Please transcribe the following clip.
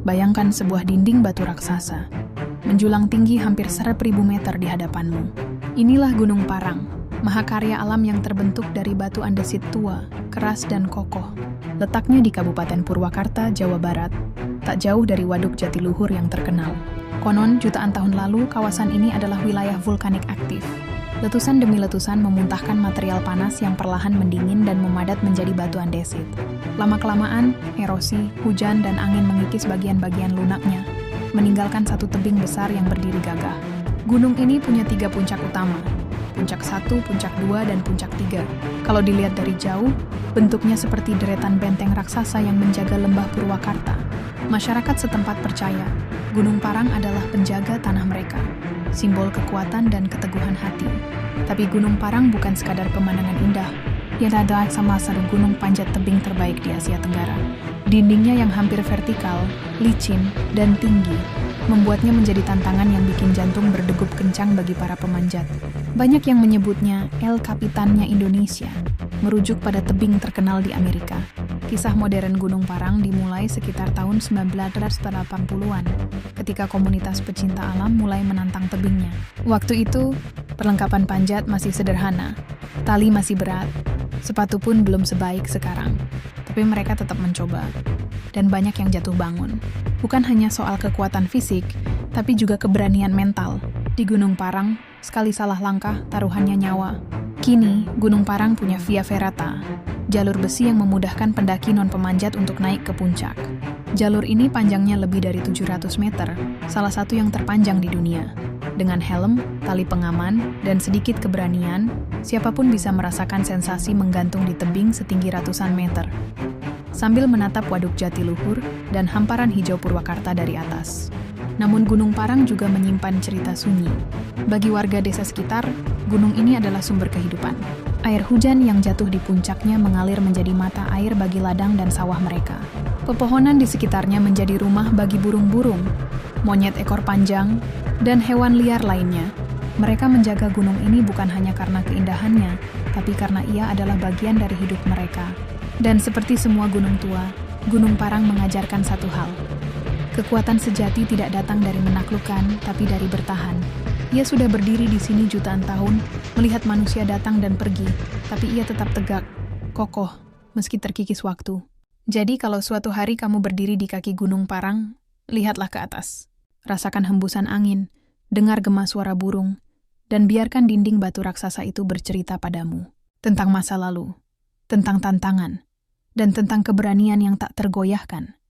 Bayangkan sebuah dinding batu raksasa, menjulang tinggi hampir 1.000 meter di hadapanmu. Inilah Gunung Parang, mahakarya alam yang terbentuk dari batu andesit tua, keras dan kokoh. Letaknya di Kabupaten Purwakarta, Jawa Barat, tak jauh dari Waduk Jatiluhur yang terkenal. Konon, jutaan tahun lalu, kawasan ini adalah wilayah vulkanik aktif. Letusan demi letusan memuntahkan material panas yang perlahan mendingin dan memadat menjadi batu andesit. Lama-kelamaan, erosi, hujan, dan angin mengikis bagian-bagian lunaknya, meninggalkan satu tebing besar yang berdiri gagah. Gunung ini punya 3 puncak utama, puncak 1, puncak 2, dan puncak 3. Kalau dilihat dari jauh, bentuknya seperti deretan benteng raksasa yang menjaga lembah Purwakarta. Masyarakat setempat percaya, Gunung Parang adalah penjaga tanah mereka, simbol kekuatan dan keteguhan hati. Tapi Gunung Parang bukan sekadar pemandangan indah. Ia adalah salah satu gunung panjat tebing terbaik di Asia Tenggara. Dindingnya yang hampir vertikal, licin, dan tinggi, membuatnya menjadi tantangan yang bikin jantung berdegup kencang bagi para pemanjat. Banyak yang menyebutnya El Capitannya Indonesia, merujuk pada tebing terkenal di Amerika. Kisah modern Gunung Parang dimulai sekitar tahun 1980-an, ketika komunitas pecinta alam mulai menantang tebingnya. Waktu itu, perlengkapan panjat masih sederhana, tali masih berat, sepatu pun belum sebaik sekarang. Tapi mereka tetap mencoba, dan banyak yang jatuh bangun. Bukan hanya soal kekuatan fisik, tapi juga keberanian mental. Di Gunung Parang, sekali salah langkah, taruhannya nyawa. Kini, Gunung Parang punya Via Ferrata, jalur besi yang memudahkan pendaki non-pemanjat untuk naik ke puncak. Jalur ini panjangnya lebih dari 700 meter, salah satu yang terpanjang di dunia. Dengan helm, tali pengaman, dan sedikit keberanian, siapapun bisa merasakan sensasi menggantung di tebing setinggi ratusan meter, sambil menatap Waduk Jatiluhur dan hamparan hijau Purwakarta dari atas. Namun Gunung Parang juga menyimpan cerita sunyi. Bagi warga desa sekitar, gunung ini adalah sumber kehidupan. Air hujan yang jatuh di puncaknya mengalir menjadi mata air bagi ladang dan sawah mereka. Pepohonan di sekitarnya menjadi rumah bagi burung-burung, monyet ekor panjang, dan hewan liar lainnya. Mereka menjaga gunung ini bukan hanya karena keindahannya, tapi karena ia adalah bagian dari hidup mereka. Dan seperti semua gunung tua, Gunung Parang mengajarkan satu hal. Kekuatan sejati tidak datang dari menaklukkan, tapi dari bertahan. Ia sudah berdiri di sini jutaan tahun, melihat manusia datang dan pergi, tapi ia tetap tegak, kokoh, meski terkikis waktu. Jadi kalau suatu hari kamu berdiri di kaki Gunung Parang, lihatlah ke atas. Rasakan hembusan angin, dengar gema suara burung, dan biarkan dinding batu raksasa itu bercerita padamu. Tentang masa lalu, tentang tantangan, dan tentang keberanian yang tak tergoyahkan.